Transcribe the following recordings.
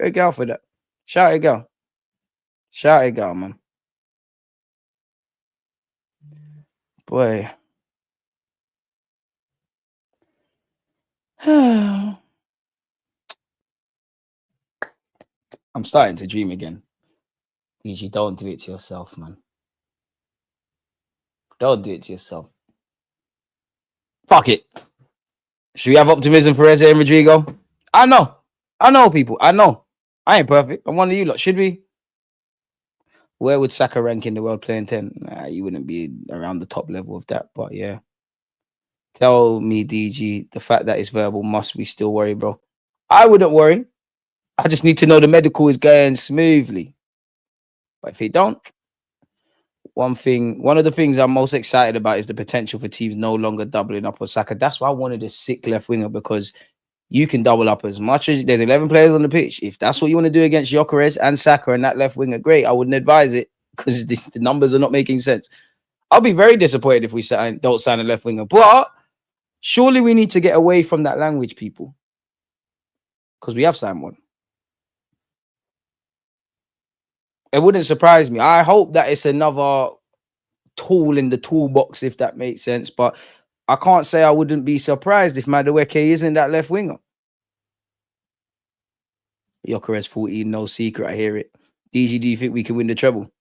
a girl for that. Shout a girl. Shout a girl, man. Boy. I'm starting to dream again. DG, don't do it to yourself, man. Don't do it to yourself. Fuck it. Should we have optimism for Eze and Rodrigo? I know, people. I know. I ain't perfect. I'm one of you lot. Should we? Where would Saka rank in the world playing 10? Nah, you wouldn't be around the top level of that. But yeah. Tell me, DG, the fact that it's verbal, must we still worry, bro? I wouldn't worry. I just need to know the medical is going smoothly. But if it don't, one of the things I'm most excited about is the potential for teams no longer doubling up on Saka. That's why I wanted a sick left winger, because you can double up as much as there's 11 players on the pitch. If that's what you want to do against Gyokeres and Saka and that left winger, great. I wouldn't advise it because the numbers are not making sense. I'll be very disappointed if we don't sign a left winger. But surely we need to get away from that language, people, because we have signed one. It wouldn't surprise me. I hope that it's another tool in the toolbox, if that makes sense. But I can't say I wouldn't be surprised if Madueke isn't that left winger. Gyokeres 14, no secret. I hear it. DG, do you think we can win the treble?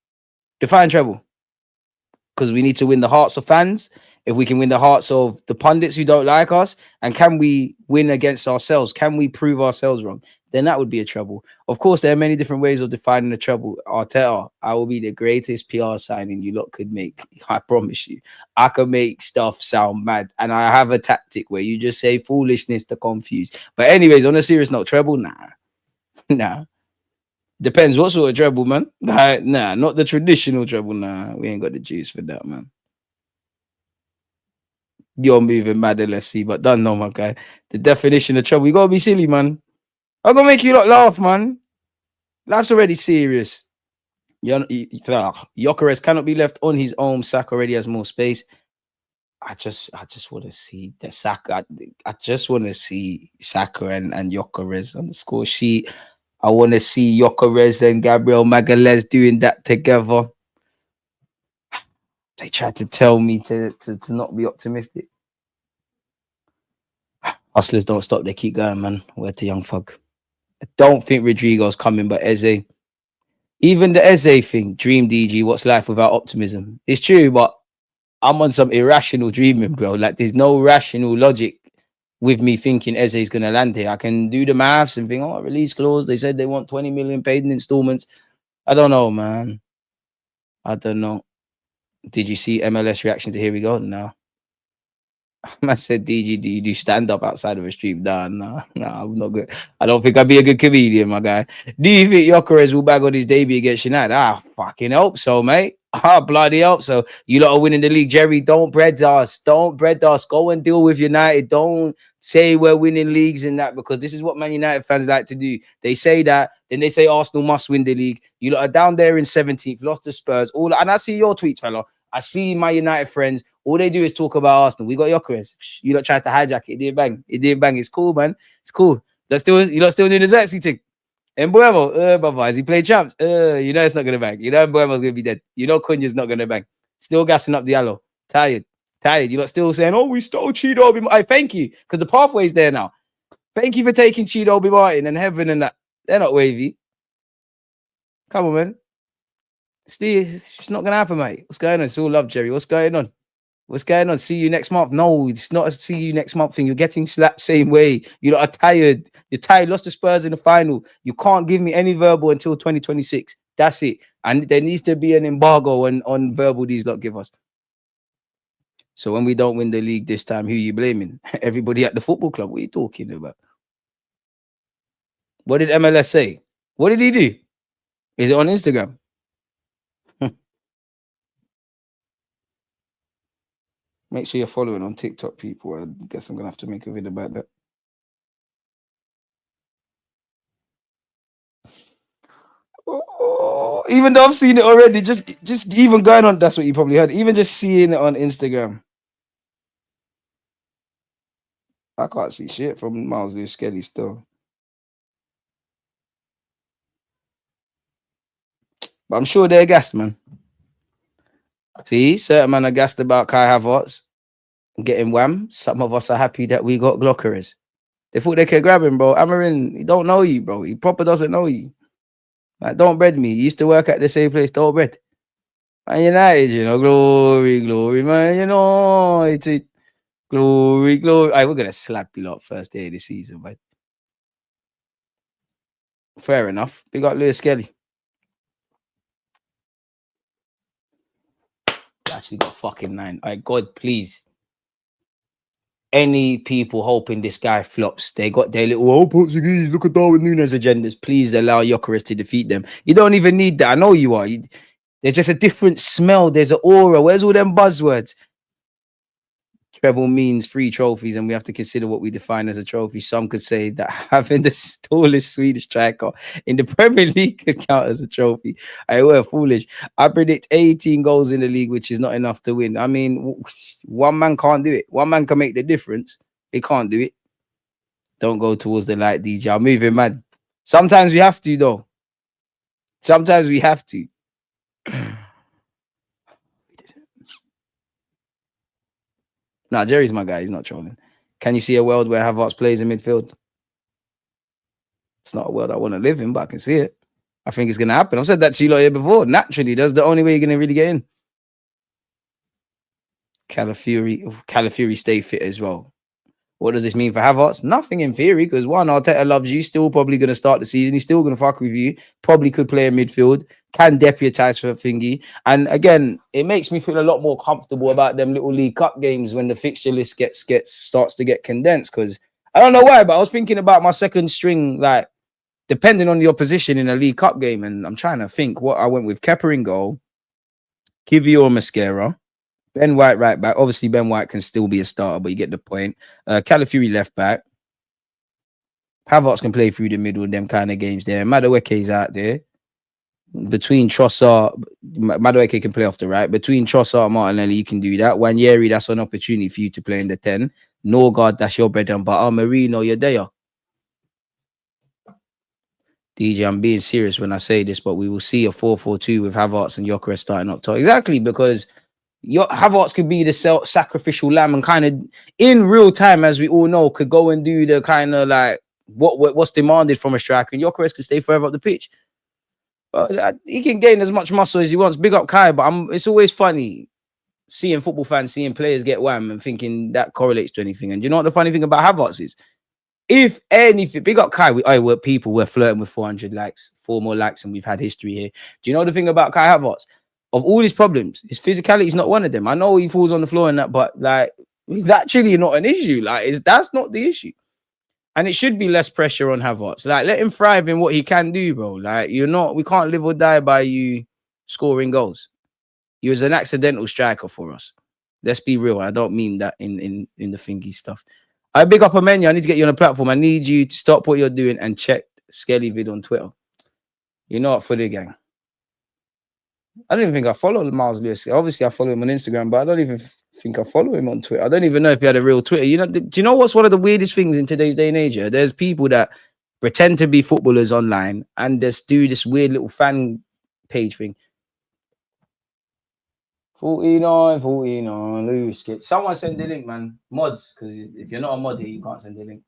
Define treble. Because we need to win the hearts of fans. If we can win the hearts of the pundits who don't like us, and can we win against ourselves? Can we prove ourselves wrong? Then that would be a treble. Of course, there are many different ways of defining a treble. Arteta, I will be the greatest PR signing you lot could make. I promise you. I can make stuff sound mad. And I have a tactic where you just say foolishness to confuse. But anyways, on a serious note, treble, nah. Nah. Depends what sort of treble, man. Nah, not the traditional treble. Nah, we ain't got the juice for that, man. You're moving mad LFC, but don't know, my guy. The definition of trouble. You gotta be silly, man. I'm gonna make you lot laugh, man. Life's already serious. Gyokeres cannot be left on his own. Saka already has more space. I just want to see the Saka. I just want to see Saka and Gyokeres on the score sheet. I want to see Gyokeres and Gabriel Magalhaes doing that together. They tried to tell me to not be optimistic. Hustlers don't stop. They keep going, man. Where to young fuck? I don't think Rodrigo's coming, but Eze. Even the Eze thing, dream DG, what's life without optimism? It's true, but I'm on some irrational dreaming, bro. Like, there's no rational logic with me thinking Eze's going to land here. I can do the maths and think, oh, release clause. They said they want 20 million paid in installments. I don't know, man. I don't know. Did you see MLS reaction to Here We Go? No. I said, DG, do you do stand up outside of a stream? No, I'm not good. I don't think I'd be a good comedian, my guy. Do you think Gyokeres will bag on his debut against United? I fucking hope so, mate. I bloody hope so. You lot are winning the league, Jerry. Don't bread us. Don't bread us. Go and deal with United. Don't say we're winning leagues and that, because this is what Man United fans like to do. They say that, then they say Arsenal must win the league. You lot are down there in 17th, lost to Spurs. And I see your tweets, fella. I see my United friends. All they do is talk about Arsenal. We got Gyokeres. You lot tried to hijack it. It didn't bang. It didn't bang. It's cool, man. It's cool. You lot still doing the Xerxes thing. And Buemo, brother, has he played champs? You know it's not going to bang. You know Buemo's going to be dead. You know Cunha's not going to bang. Still gassing up Diallo. Tired. You lot still saying, oh, we stole Chido. I thank you, because the pathway's there now. Thank you for taking Chido B. Martin and Heaven and that. They're not wavy. Come on, man. Steve, it's not going to happen, mate. What's going on? It's all love, Jerry. What's going on? What's going on? See you next month. No, it's not a see you next month thing. You're getting slapped same way. You lot are tired. You're tired. Lost to Spurs in the final. You can't give me any verbal until 2026. That's it. And there needs to be an embargo on verbal these lot give us. So when we don't win the league this time, who are you blaming? Everybody at the football club. What are you talking about? What did MLS say? What did he do? Is it on Instagram? Make sure you're following on TikTok, people. I guess I'm going to have to make a video about that. Oh, even though I've seen it already, just even going on, that's what you probably heard. Even just seeing it on Instagram. I can't see shit from Miles Lewis Skelly still. But I'm sure they're gassed, man. See, certain man are gassed about Kai Havertz getting wham. Some of us are happy that we got Gyokeres. They thought they could grab him, bro. Amarin, he don't know you, bro. He proper doesn't know you. Like, don't bread me. He used to work at the same place, don't bread. Man United, you know, glory, glory, man. You know, it's a glory, glory. We're gonna slap you lot first day of the season, but fair enough. Big up Lewis Skelly. Actually got fucking 9. All right, God, please. Any people hoping this guy flops, they got their little Portuguese, look at Darwin Núñez agendas. Please allow Gyokeres to defeat them. You don't even need that. I know you are. There's just a different smell. There's an aura. Where's all them buzzwords? Treble means 3 trophies, and we have to consider what we define as a trophy. Some could say that having the tallest Swedish striker in the Premier League could count as a trophy. We're foolish. I predict 18 goals in the league, which is not enough to win. I mean, one man can't do it. One man can make the difference. He can't do it. Don't go towards the light, DJ. I'm moving mad. Sometimes we have to, though. Sometimes we have to. Nah, Jerry's my guy. He's not trolling. Can you see a world where Havertz plays in midfield? It's not a world I want to live in, but I can see it. I think it's going to happen. I've said that to you lot here before. Naturally, that's the only way you're going to really get in. Calafiori stay fit as well. What does this mean for Havertz? Nothing in theory, because one, Arteta loves you, still probably going to start the season. He's still going to fuck with you. Probably could play in midfield. Can deputise for a thingy. And again, it makes me feel a lot more comfortable about them little League Cup games when the fixture list starts to get condensed. Because I don't know why, but I was thinking about my second string, like depending on the opposition in a League Cup game, and I'm trying to think what I went with. Kepa in goal, Kivior or Mascara. Ben White right back. Obviously, Ben White can still be a starter, but you get the point. Calafiori left back. Havertz can play through the middle of them kind of games there. Madueke's out there. Between Trossard, Madueke can play off the right. Between Trossard and Martinelli, you can do that. Wanyeri, that's an opportunity for you to play in the 10. Norgard, that's your bread and butter. Marino, you're there. DJ, I'm being serious when I say this, but we will see a 4-4-2 with Havertz and Gyokeres starting up top. Exactly, because Havertz could be the sacrificial lamb and kind of in real time, as we all know, could go and do the kind of like what's demanded from a striker, and Gyokeres could stay further up the pitch. But he can gain as much muscle as he wants. Big up Kai, but it's always funny seeing football fans, seeing players get wham and thinking that correlates to anything. And you know what the funny thing about Havertz is? If anything, big up Kai, we're flirting with 400 likes, 4 more likes, and we've had history here. Do you know the thing about Kai Havertz? Of all his problems, his physicality is not one of them. I know he falls on the floor and that, but like, it's actually not an issue. Like, that's not the issue. And it should be less pressure on Havertz. Like, let him thrive in what he can do, bro. Like, we can't live or die by you scoring goals. You was an accidental striker for us. Let's be real. I don't mean that in the thingy stuff. I big up a menu. I need to get you on the platform. I need you to stop what you're doing and check Skelly vid on Twitter. You're not for the gang. I don't even think I follow Miles Lewis. Obviously, I follow him on Instagram, but I don't even think I follow him on Twitter. I don't even know if he had a real Twitter. You know, do you know what's one of the weirdest things in today's day and age? There's people that pretend to be footballers online and just do this weird little fan page thing. 49, Lewis. Someone send the link, man. Mods, because if you're not a mod here, you can't send the link.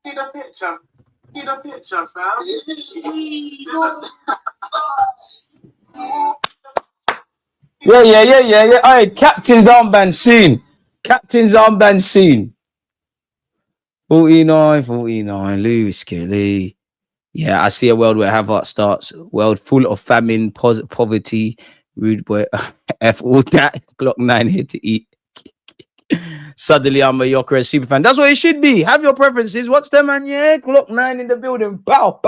Get a picture. Get a picture, fam. Yeah. All right, captain's armband soon. Captain's armband soon. 49, Lewis Kelly. Yeah, I see a world where Havertz starts. World full of famine, poverty, rude boy, F all that. Glock 9 here to eat. Suddenly, I'm a Gyokeres super fan. That's what it should be. Have your preferences. What's the man? Yeah, Glock 9 in the building. Bow.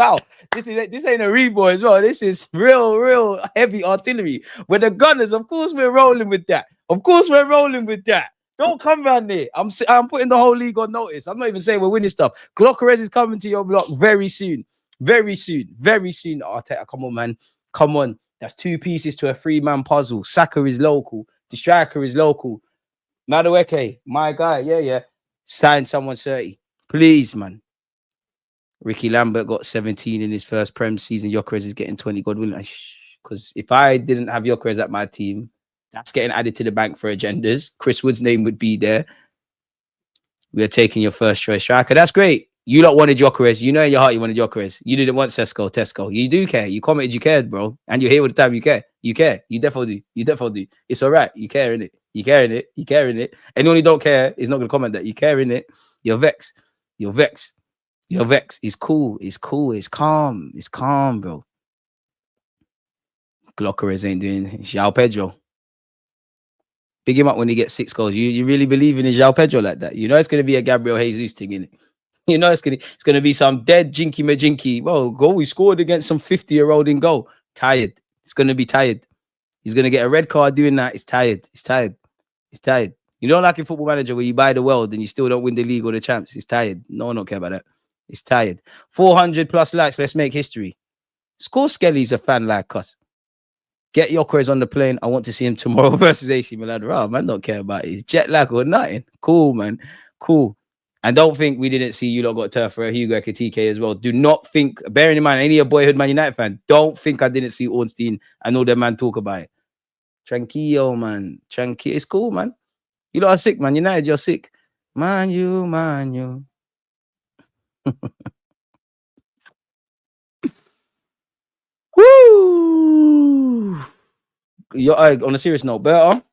This ain't a reboy as well. This is real heavy artillery. We're the gunners. Of course, we're rolling with that. Don't come around there. I'm putting the whole league on notice. I'm not even saying we're winning stuff. Gyokeres is coming to your block very soon. Arteta, come on, man. Come on. That's 2 pieces to a 3-man puzzle. Saka is local. The striker is local. Madueke, my guy. Yeah. Sign someone 30. Please, man. Ricky Lambert got 17 in his first Prem season. Gyökeres is getting 20. God willing. Because if I didn't have Gyökeres at my team, that's getting added to the bank for agendas. Chris Wood's name would be there. We are taking your first choice striker. That's great. You lot wanted Gyokeres. You know in your heart you wanted Gyokeres. You didn't want Tesco. You do care. You commented you cared, bro. And you're here all the time. You care. You care. You definitely do. You definitely do. It's all right. You care in it. You care in it. You care in it. Anyone who don't care is not going to comment that. You care in it. You're vexed. You're vexed. You're vexed. It's cool. It's cool. It's calm. It's calm, bro. Gyokeres ain't doing João Pedro. Big him up when he gets 6 goals. You really believe in João Pedro like that? You know it's going to be a Gabriel Jesus thing, innit? You know it's gonna be some dead jinky majinky. Well, goal he scored against some 50-year-old in goal. Tired. It's gonna be tired. He's gonna get a red card doing that. It's tired. It's tired. It's tired. You don't like in Football Manager where you buy the world and you still don't win the league or the champs. It's tired. No one don't care about that. It's tired. 400 plus likes. Let's make history. Score Skelly's a fan like us. Get Gyökeres on the plane. I want to see him tomorrow versus AC Milan. Oh, man, don't care about it. Jet lag or nothing. Cool, man. Cool. And don't think we didn't see you lot got turf for a Hugo Ekitike as well. Do not think, bearing in mind, any of boyhood Man United fan, don't think I didn't see Ornstein and all them man talk about it. Tranquillo, man. Tranquillo. It's cool, man. You lot are sick, man. United, you're sick. Man, you. Woo! On a serious note, Berta,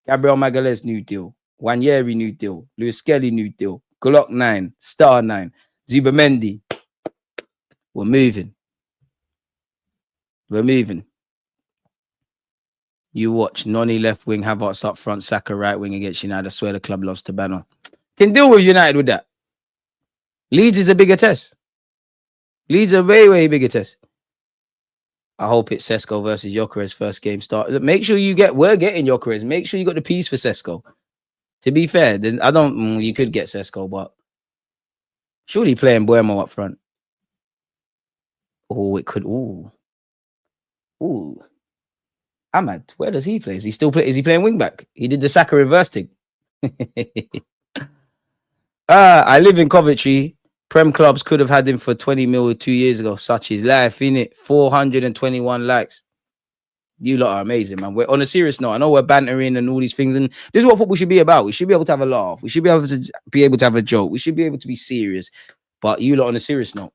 Gabriel Magalhaes, new deal. Wanyeri, new deal. Lewis Skelly, new deal. Glock 9, Star 9. Zubamendi. We're moving. We're moving. You watch. Noni left wing, Havertz up front, Saka right wing against United. I swear the club loves to banner. Can deal with United with that. Leeds is a bigger test. Leeds are way, way bigger test. I hope it's Sesko versus Gyökeres first game start. Make sure we're getting Gyökeres. Make sure you got the piece for Sesko. To be fair, you could get Sesko, but surely playing Buemo up front. Oh, it could. Ooh. Ahmad, where does he play? Is he playing wing back? He did the Saka reverse thing. I live in Coventry. Prem clubs could have had him for 20 mil 2 years ago. Such is life, innit? 421 likes. You lot are amazing, man. We're on a serious note. I know we're bantering and all these things, and this is what football should be about. We should be able to have a laugh. We should be able to have a joke. We should be able to be serious. But you lot on a serious note.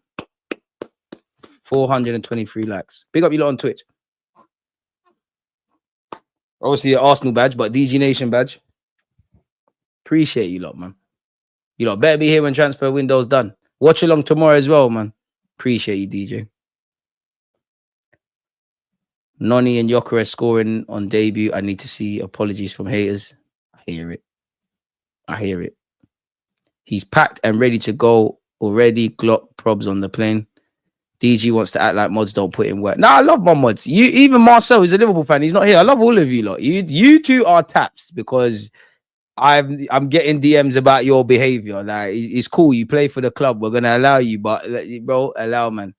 423 likes. Big up you lot on Twitch. Obviously an Arsenal badge, but DG Nation badge. Appreciate you lot, man. You lot better be here when transfer window's done. Watch along tomorrow as well, man. Appreciate you, DJ. Noni and Gyökeres scoring on debut. I need to see. Apologies from haters. I hear it. He's packed and ready to go already. Glock probs on the plane. DG wants to act like mods don't put in work. No, I love my mods. Even Marcel is a Liverpool fan. He's not here. I love all of you lot. You two are taps because I'm getting DMs about your behavior. Like it's cool. You play for the club. We're gonna allow you, but bro, allow man.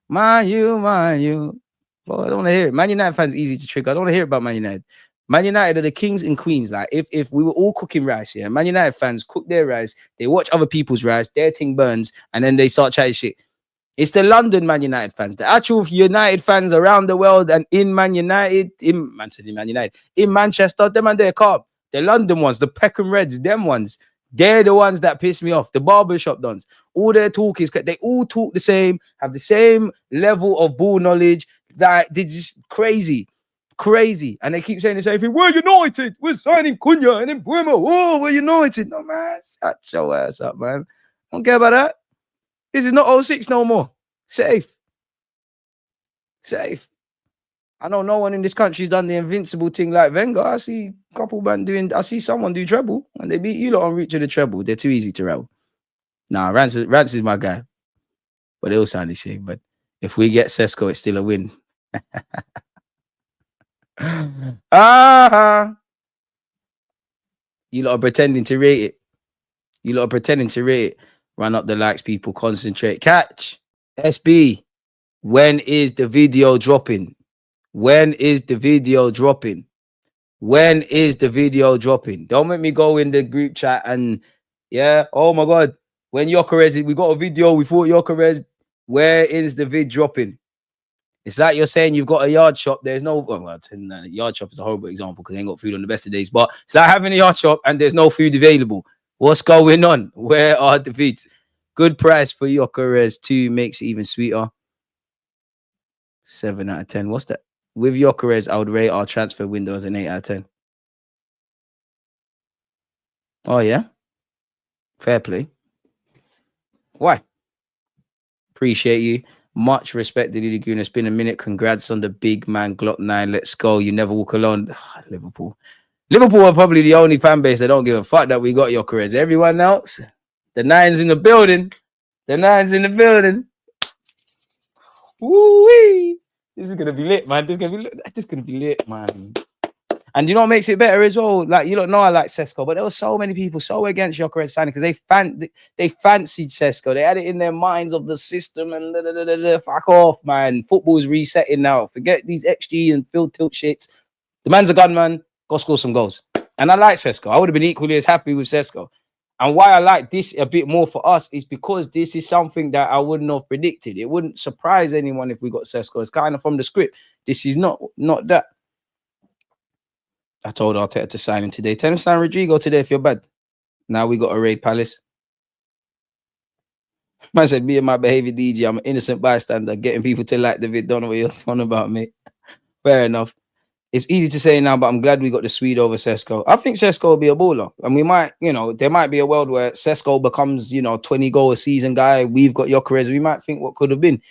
Man, you. Bro, I don't want to hear it. Man United fans easy to trigger. I don't want to hear about Man United. Man United are the kings and queens. Like if we were all cooking rice, yeah, Man United fans cook their rice. They watch other people's rice. Their thing burns, and then they start chatting shit. It's the London Man United fans, the actual United fans around the world and in Man United, in Manchester, them and they're calm. The London ones, the Peckham Reds, them ones, they're the ones that piss me off. The barbershop dons. All their talk is, they all talk the same, have the same level of ball knowledge. That they're just crazy. And they keep saying the same thing. We're United. We're signing Cunha and then Buemo. Oh, we're United. No, man. Shut your ass up, man. Don't care about that. This is not 06 no more. Safe. I know no one in this country's done the invincible thing like Wenger. I see a couple man I see someone do treble and they beat you lot en route to the treble. They're too easy to rattle. Nah, Rance is my guy. But they all sound the same. But if we get Sesko, it's still a win. You lot are pretending to rate it. Run up the likes, people. Concentrate. Catch. SB. When is the video dropping? Don't make me go in the group chat and Yeah. Oh my God. When Gyokeres, we got a video. We thought Gyokeres. Where is the vid dropping? It's like you're saying you've got a yard shop. There's no yard shop is a horrible example because they ain't got food on the best of days. But it's like having a yard shop and there's no food available. What's going on? Where are the feeds? Good price for Gyokeres 2 makes it even sweeter. 7 out of 10. What's that? With Gyokeres, I would rate our transfer window as an 8 out of 10. Oh yeah, fair play. Why? Appreciate you. Much respect, Deluded Gooner. It's been a minute. Congrats on the big man, Glock 9. Let's go. You never walk alone. Liverpool. Liverpool are probably the only fan base that don't give a fuck that we got Gyokeres. Everyone else, the Nine's in the building. The Nine's in the building. Woo-wee. This is gonna be lit, man. This is gonna be lit, man. And you know what makes it better as well? Like, you don't know I like Sesko, but there were so many people so against Gyokeres signing because they fancied Sesko. They had it in their minds of the system and fuck off, man. Football's resetting now. Forget these XG and field tilt shits. The man's a gunman. Go score some goals. And I like Sesko. I would have been equally as happy with Sesko. And why I like this a bit more for us is because this is something that I wouldn't have predicted. It wouldn't surprise anyone if we got Sesko. It's kind of from the script. This is not that. I told Arteta to sign him today. Tell him sign Rodrigo today if you're bad. Now we got a raid Palace. Man said, me and my behavior DJ, I'm an innocent bystander, getting people to like the vid. Don't know what you're talking about, mate. Fair enough. It's easy to say now, but I'm glad we got the Swede over Sesko. I think Sesko will be a baller. And we might, there might be a world where Sesko becomes, 20 goal a season guy. We've got Gyokeres. We might think what could have been.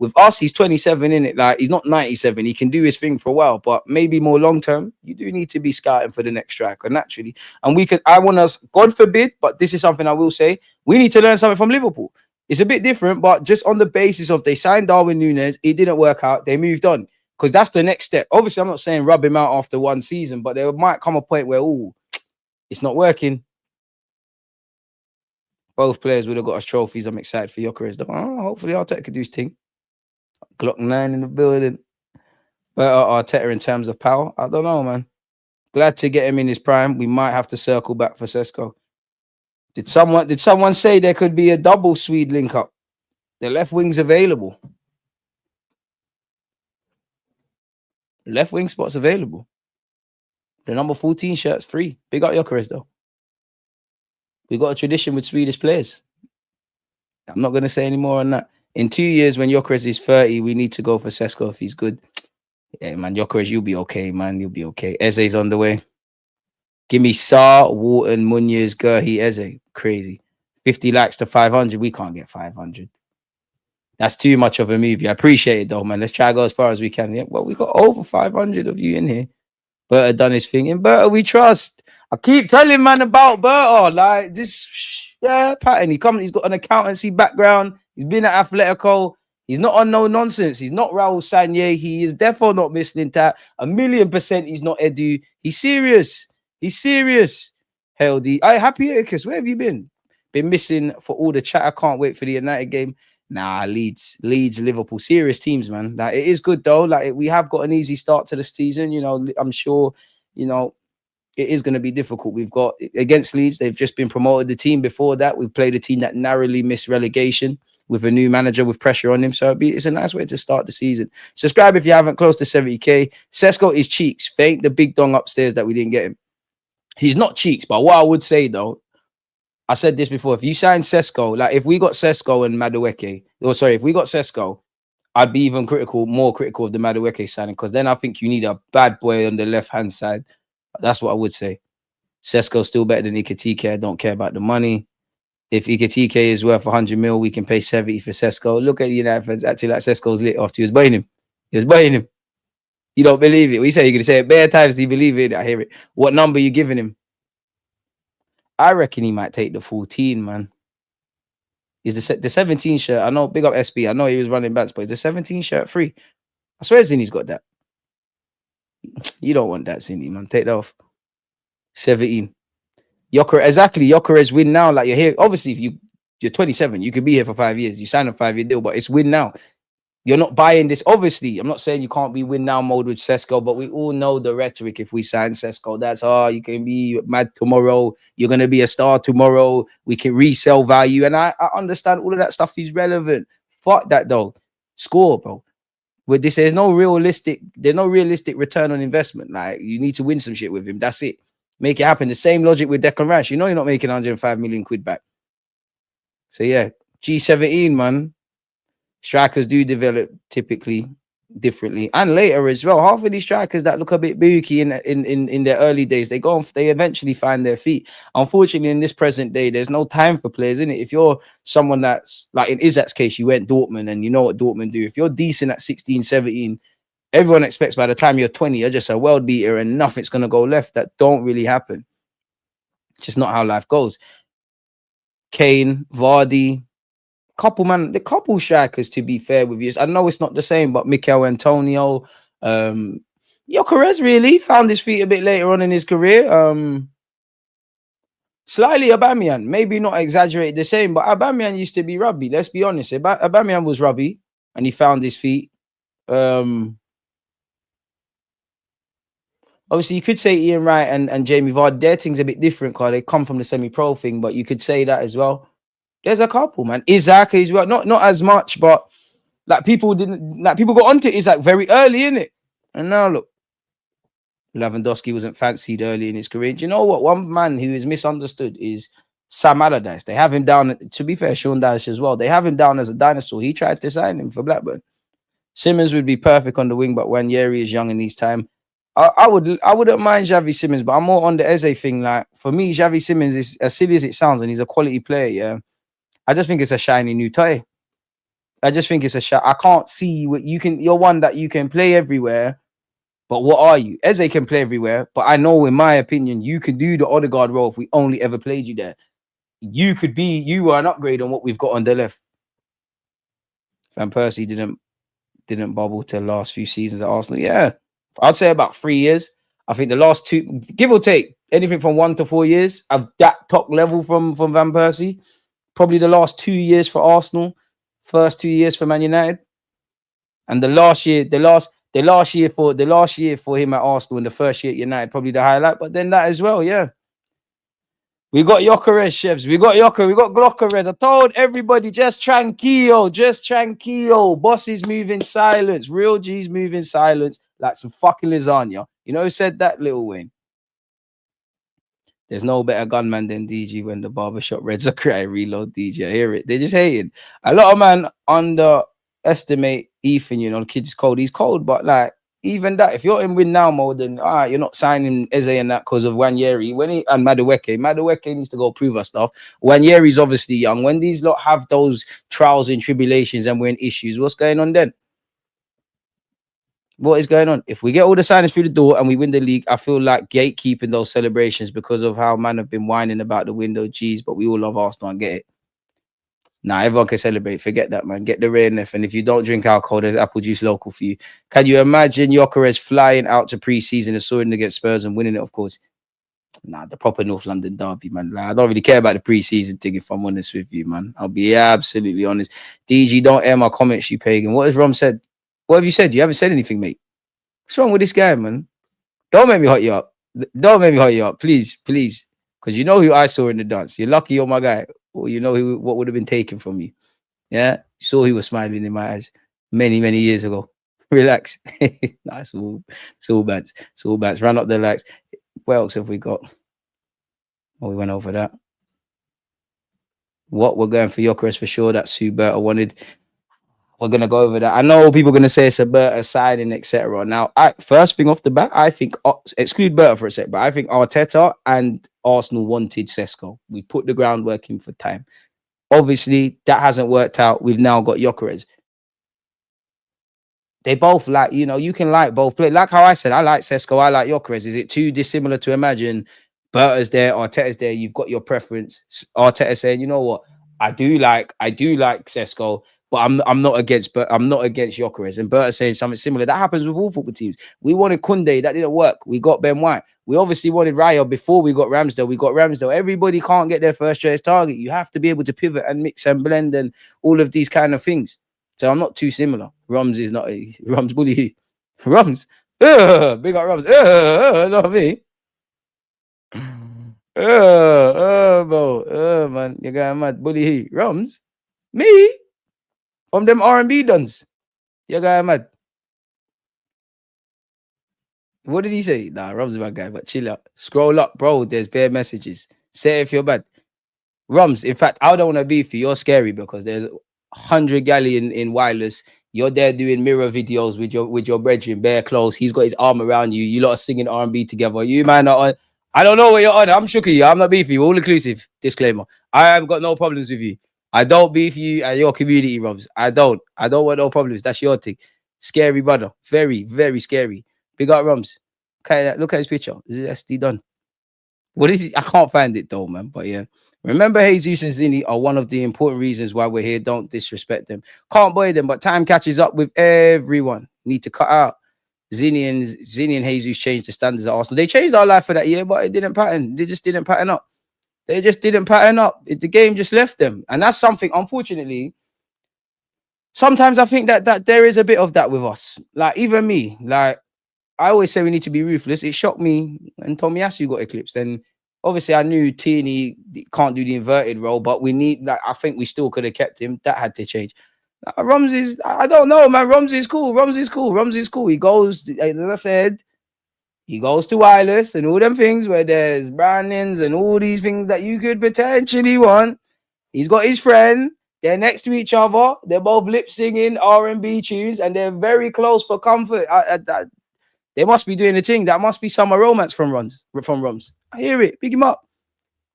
With us, he's 27 in it. Like, he's not 97. He can do his thing for a while, but maybe more long term, you do need to be scouting for the next striker naturally. And I want us, God forbid, but this is something I will say, we need to learn something from Liverpool. It's a bit different, but just on the basis of they signed Darwin Núñez, it didn't work out. They moved on because that's the next step. Obviously, I'm not saying rub him out after one season, but there might come a point where, it's not working. Both players would have got us trophies. I'm excited for Gyokeres. Hopefully, Arteta could do his thing. Glock 9 in the building. But Arteta in terms of power, I don't know, man. Glad to get him in his prime. We might have to circle back for Sesko. Did someone say there could be a double Swede link up? The left wing's available. Left wing spot's available. The number 14 shirt's free. Big up Gyokeres though. We got a tradition with Swedish players. I'm not going to say any more on that. In 2 years, when Gyokeres is 30, we need to go for Sesko if he's good. Yeah, man, Gyokeres, you'll be okay, man. You'll be okay. Eze's on the way. Give me Saar, Wharton, Munoz, Gurhi, Eze. Crazy. 50 likes to 500. We can't get 500. That's too much of a movie. I appreciate it, though, man. Let's try to go as far as we can. Yeah, well, we got over 500 of you in here. Berta done his thing. In Berta, we trust. I keep telling man about Berta. Like, just, pattern. He's got an accountancy background. He's been at Atletico. He's not on no nonsense. He's not Raul Sanye. He is definitely not missing that. 1,000,000% he's not Edu. He's serious. He's serious. Hell, happy Gyokeres. Where have you been? Been missing for all the chat. I can't wait for the United game. Nah, Leeds, Liverpool, serious teams, man. Like, it is good though. Like, we have got an easy start to the season. I'm sure, it is going to be difficult. We've got against Leeds, they've just been promoted. The team before that, we've played a team that narrowly missed relegation with a new manager with pressure on him. So it's a nice way to start the season. Subscribe if you haven't, close to 70k. Sesko is cheeks. Thank the big dong upstairs that we didn't get him. He's not cheeks, but what I would say though, I said this before, if you sign Sesko, like if we got Sesko and Madueke, if we got Sesko, I'd be even more critical of the Madueke signing, because then I think you need a bad boy on the left-hand side. That's what I would say. Sesko's still better than Ikatike. I don't care about the money. If Ikatike is worth 100 mil, we can pay 70 for Sesko. Look at the United fans acting like Sesko's lit after he was buying him. He was buying him. You don't believe it. We say you're going to say it bare times. Do you believe it? I hear it. What number are you giving him? I reckon he might take the 14, man. Is the 17 shirt? I know, big up SB. I know he was running backs, but is the 17 shirt free? I swear Zinni's got that. You don't want that, Zinni, man. Take that off. 17. Gyokeres, exactly. Gyokeres win now. Like, you're here. Obviously, if you're 27, you could be here for 5 years. You sign a 5-year deal, but it's win now. You're not buying this. Obviously, I'm not saying you can't be win now mode with Sesko, but we all know the rhetoric. If we sign Sesko, that's you can be mad tomorrow. You're gonna be a star tomorrow. We can resell value, and I understand all of that stuff is relevant. Fuck that though. Score, bro. With this, there's no realistic return on investment. Like, you need to win some shit with him. That's it. Make it happen. The same logic with Declan Rice. You know you're not making 105 million quid back. So yeah, G17, man. Strikers do develop typically differently, and later as well. Half of these strikers that look a bit booky in their early days, they eventually find their feet. Unfortunately, in this present day, there's no time for players, in it. If you're someone that's like in Isak's case, you went Dortmund, and you know what Dortmund do. If you're decent at 16, 17, everyone expects by the time you're 20, you're just a world beater and nothing's gonna go left. That don't really happen. It's just not how life goes. Kane, Vardy. The couple strikers, to be fair with you, I know it's not the same, but Mikel Antonio, Gyokeres really found his feet a bit later on in his career. Slightly Aubameyang, maybe not exaggerated the same, but Aubameyang used to be rubby. Let's be honest, Aubameyang was rubby, and he found his feet. Obviously, you could say Ian Wright and Jamie Vardy. Their thing's a bit different because they come from the semi-pro thing, but you could say that as well. There's a couple, man. Isak as well, not as much, but like people got onto Isak very early in it, and now look, Lewandowski wasn't fancied early in his career. Do you know what? One man who is misunderstood is Sam Allardyce. They have him down. To be fair, Sean Dyche as well. They have him down as a dinosaur. He tried to sign him for Blackburn. Simmons would be perfect on the wing, but when Yeri is young in his time, I wouldn't mind Xavi Simmons, but I'm more on the Eze thing. Like, for me, Xavi Simmons is, as silly as it sounds, and he's a quality player. Yeah. I just think it's a shiny new toy. I just think it's a I can't see what you can. You're one that you can play everywhere, but what are you? Eze can play everywhere, but I know, in my opinion, you could do the Odegaard role if we only ever played you there. You were an upgrade on what we've got on the left. Van Persie didn't bubble to the last few seasons at Arsenal. Yeah, I'd say about 3 years. I think the last two, give or take, anything from 1 to 4 years of that top level from Van Persie. Probably the last 2 years for Arsenal, first 2 years for Man United, and the last year for him at Arsenal, and the first year at United, probably the highlight. But then that as well, yeah. We got Gyokeres, chefs. We got Gyokeres. I told everybody, just tranquilo. Bosses move in silence. Real G's move in silence, like some fucking lasagna. You know who said that? Lil Wayne. There's no better gunman than DG when the barbershop reds are crying. Reload DG. I hear it. They're just hating. A lot of man underestimate Ethan, you know, the kid's cold. He's cold, but like, even that, if you're in win now mode, then you're not signing Eze and that because of Wanyeri. And Madueke needs to go prove us stuff. Wanyeri's obviously young. When these lot have those trials and tribulations and we're in issues, what's going on then? What is going on? If we get all the signings through the door and we win the league, I feel like gatekeeping those celebrations because of how man have been whining about the window. Geez, but we all love Arsenal and get it. Nah, everyone can celebrate. Forget that, man. Get the rain. And if you don't drink alcohol, there's apple juice local for you. Can you imagine Gyokeres flying out to pre-season and sorting against Spurs and winning it, of course? Nah, the proper North London derby, man. Like, I don't really care about the pre-season thing, if I'm honest with you, man. I'll be absolutely honest. DG, don't air my comments, you pagan. What has Rom said? What have you said? You haven't said anything, mate. What's wrong with this guy, man? Don't make me hot you up. Don't make me hot you up, please. Because you know who I saw in the dance. You're lucky you're my guy. Or you know what would have been taken from you. Yeah? You saw he was smiling in my eyes many, many years ago. Relax. Nah, it's all bad. Run up the lights. What else have we got? Oh, we went over that. What? We're going for Gyokeres for sure. That's who BERTA wanted. We're going to go over that. I know people are going to say it's a BERTA signing, etc. Now, first thing off the bat, I think, exclude BERTA for a sec, but I think Arteta and Arsenal wanted Sesko. We put the groundwork in for time. Obviously, that hasn't worked out. We've now got Gyokeres. They both like, you know, you can like both play. Like how I said, I like Sesko, I like Gyokeres. Is it too dissimilar to imagine BERTA's there, Arteta's there, you've got your preference? Arteta saying, you know what, I do like Sesko, but I'm not against Gyokeres. And BERTA saying something similar. That happens with all football teams. We wanted Koundé, that didn't work. We got Ben White. We obviously wanted Raya before we got Ramsdale. We got Ramsdale. Everybody can't get their first choice target. You have to be able to pivot and mix and blend and all of these kind of things. So I'm not too similar. Rums is not a Rums bully. Rums. Big up Rums. Not me. Bro. Man. You got mad. Bully. Rums. Me? From them R&B duns. You got mad. What did he say? Nah, Rums is my guy, but chill out. Scroll up, bro. There's bare messages. Say if you're bad. Rums, in fact, I don't want to beef you. You're scary because there's 100 galley in wireless. You're there doing mirror videos with your brethren, bare clothes. He's got his arm around you. You lot are singing R&B together. You man are on. I don't know where you're on. I'm shook at you. I'm not beefing you. All inclusive. Disclaimer. I have got no problems with you. I don't beef you and your community, Rums. I don't want no problems. That's your thing. Scary brother. Very, very scary. Big up Rums. Okay, look at his picture. This is SD done. What is it? I can't find it though, man. But yeah. Remember, Jesus and Zinni are one of the important reasons why we're here. Don't disrespect them. Can't buy them, but time catches up with everyone. Need to cut out. Zinni and Jesus changed the standards at Arsenal. They changed our life for that year, but it didn't pattern. They just didn't pattern up. They just didn't pattern up. The game just left them. And that's something, unfortunately, sometimes I think that there is a bit of that with us. Like, even me, like, I always say we need to be ruthless. It shocked me and Tomiyasu got eclipsed. And obviously, I knew Tierney can't do the inverted role, but we need that. I think we still could have kept him. That had to change. Rums is, I don't know, man. Rums is cool. Rums is cool. Rums is cool. He goes, as I said, he goes to wireless and all them things where there's brandings and all these things that you could potentially want. He's got his friend. They're next to each other. They're both lip singing R&B tunes, and they're very close for comfort. They must be doing the thing. That must be summer romance from Rums. I hear it. Big him up.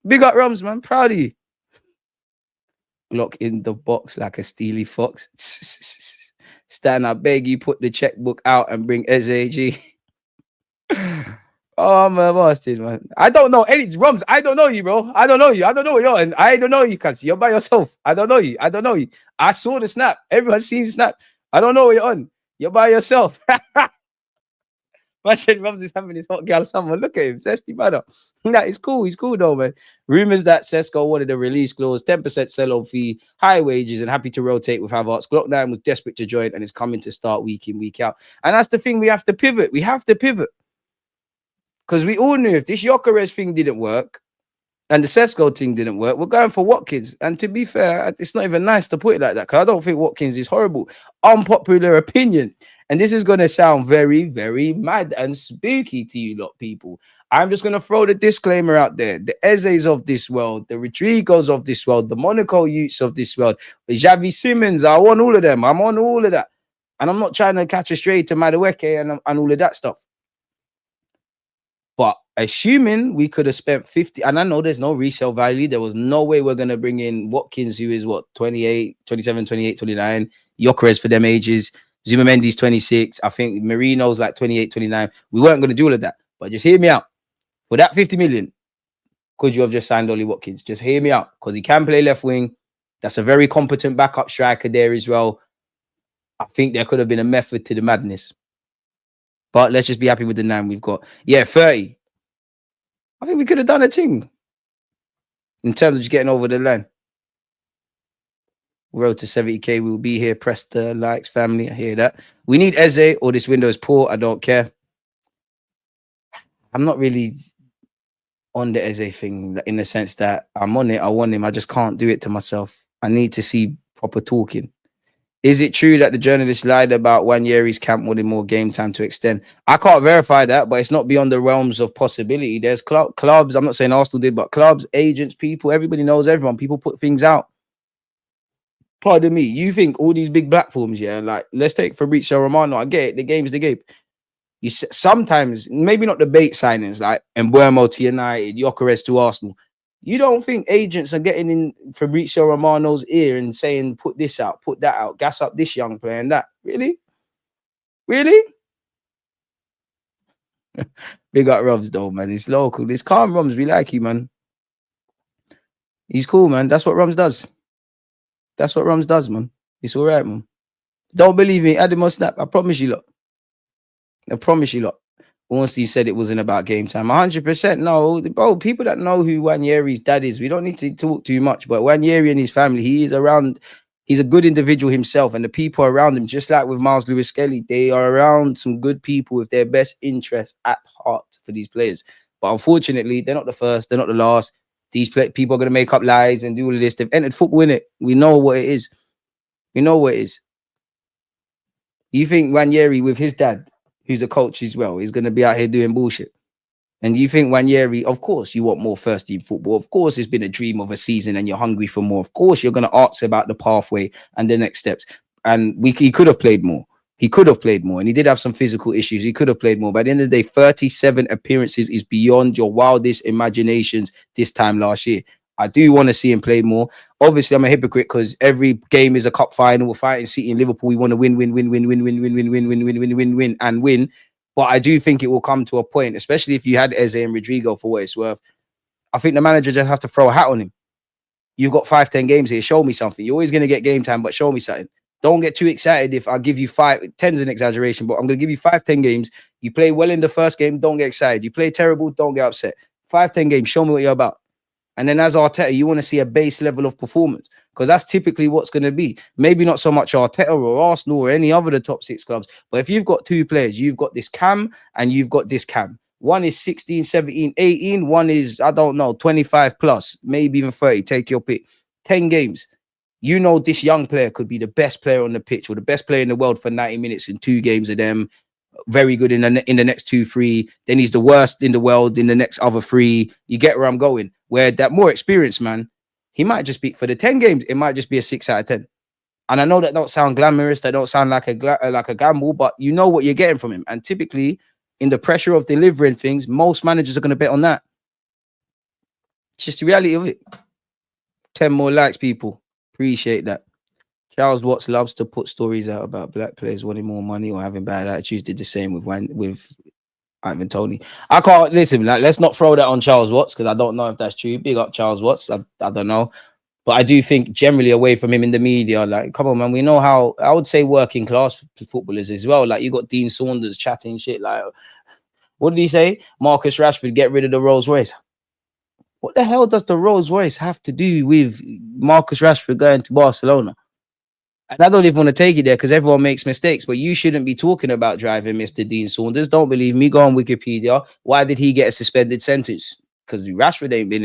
Big up Rums, man. Proud of you. Lock in the box like a steely fox. Stan, I beg you, put the checkbook out and bring SAG. Oh, man, bastard, man. I don't know any Rums. I don't know you, bro. I don't know you. I don't know where you're. And I don't know you, cuz you're by yourself. I don't know you. I don't know you. I saw the snap. Everyone's seen the snap. I don't know where you're on. You're by yourself. I said Rums is having his hot girl summer. Look at him, zesty brother. Nah, it's cool. He's cool though, man. Rumors that Sesko wanted a release clause, 10% sell-on fee, high wages, and happy to rotate with Havertz. Glock 9 was desperate to join and is coming to start week in, week out. And that's the thing. We have to pivot. We have to pivot because we all knew if this Gyokeres thing didn't work and the Sesko thing didn't work, we're going for Watkins. And to be fair, it's not even nice to put it like that because I don't think Watkins is horrible. Unpopular opinion. And this is going to sound very, very mad and spooky to you lot, people. I'm just going to throw the disclaimer out there. The Ezes of this world, the Rodrigos of this world, the Monaco Utes of this world, the Xavi Simmons, I want all of them. I'm on all of that. And I'm not trying to catch a stray to Madueke and all of that stuff. But assuming we could have spent 50, and I know there's no resale value. There was no way we're going to bring in Watkins, who is what, 28, 27, 28, 29, Gyokeres for them ages. Zuma Mendy's 26. I think Marino's like 28, 29. We weren't going to do all of that. But just hear me out. For that 50 million, could you have just signed Ollie Watkins? Just hear me out. Because he can play left wing. That's a very competent backup striker there as well. I think there could have been a method to the madness. But let's just be happy with the 9 we've got. Yeah, 30. I think we could have done a thing. In terms of just getting over the line. Road to 70k. We will be here. Press the likes, family. I hear that. We need Eze or this window is poor. I don't care. I'm not really on the Eze thing in the sense that I'm on it. I want him. I just can't do it to myself. I need to see proper talking. Is it true that the journalist lied about Wanyeri's camp wanting more game time to extend? I can't verify that, but it's not beyond the realms of possibility. There's clubs. I'm not saying Arsenal did, but clubs, agents, people, everybody knows everyone. People put things out. Pardon me, you think all these big platforms, yeah, like let's take Fabrizio Romano. I get it, the game's the game. You sometimes, maybe not the bait signings like Mbuemo to United, Gyokeres to Arsenal. You don't think agents are getting in Fabrizio Romano's ear and saying, put this out, put that out, gas up this young player and that? Really? Really? Big up Rums though, man. It's local. It's calm Rums. We like you, man. He's cool, man. That's what Rums does. That's what Rums does, man. It's all right, man. Don't believe me. Add him on Snap. I promise you, lot. I promise you, lot. Once he said it wasn't about game time. 100%. No, bro, people that know who Wanyeri's dad is, we don't need to talk too much. But Wanyeri and his family, he is around He's a good individual himself, and the people around him, just like with Miles Lewis Skelly, they are around some good people with their best interests at heart for these players. But unfortunately, they're not the first, they're not the last. These people are going to make up lies and do all of this. They've entered football in it. We know what it is. We know what it is. You think Ranieri with his dad, who's a coach as well, is going to be out here doing bullshit? And you think Ranieri, of course, you want more first team football. Of course, it's been a dream of a season and you're hungry for more. Of course, you're going to ask about the pathway and the next steps. And he could have played more. He could have played more. And he did have some physical issues. He could have played more. By the end of the day, 37 appearances is beyond your wildest imaginations this time last year. I do want to see him play more. Obviously, I'm a hypocrite because every game is a cup final. We're fighting City and Liverpool. We want to win. But I do think it will come to a point, especially if you had Eze and Rodrigo for what it's worth. I think the manager just has to throw a hat on him. You've got 5-10 games here. Show me something. You're always going to get game time, but show me something. Don't get too excited if I give you 10's an exaggeration, but I'm going to give you 5-10 games. You play well in the first game, don't get excited. You play terrible, don't get upset. 5-10 games, show me what you're about. And then as Arteta, you want to see a base level of performance because that's typically what's going to be. Maybe not so much Arteta or Arsenal or any other of the top 6 clubs. But if you've got 2 players, you've got this Cam and you've got this Cam. One is 16, 17, 18. One is, I don't know, 25 plus, maybe even 30. Take your pick. 10 games. You know this young player could be the best player on the pitch or the best player in the world for 90 minutes in 2 games of them. Very good in the next 2-3. Then he's the worst in the world in the next other 3. You get where I'm going. Where that more experienced man, he might just be for the 10 games. It might just be a 6 out of 10. And I know that don't sound glamorous. That don't sound like a gamble, but you know what you're getting from him. And typically, in the pressure of delivering things, most managers are going to bet on that. It's just the reality of it. 10 more likes, people. Appreciate that. Charles Watts loves to put stories out about black players wanting more money or having bad attitudes. Did the same with Ivan Toney. I can't listen. Like, let's not throw that on Charles Watts because I don't know if that's true. Big up Charles Watts. I don't know, but I do think generally away from him in the media, like, come on, man. We know how I would say working class footballers as well. Like you got Dean Saunders chatting shit. Like, what did he say? Marcus Rashford, get rid of the Rolls Royce. What the hell does the Rolls Royce have to do with Marcus Rashford going to Barcelona? And I don't even want to take it there because everyone makes mistakes, but you shouldn't be talking about driving Mr. Dean Saunders. Don't believe me. Go on Wikipedia. Why did he get a suspended sentence? Because Rashford ain't been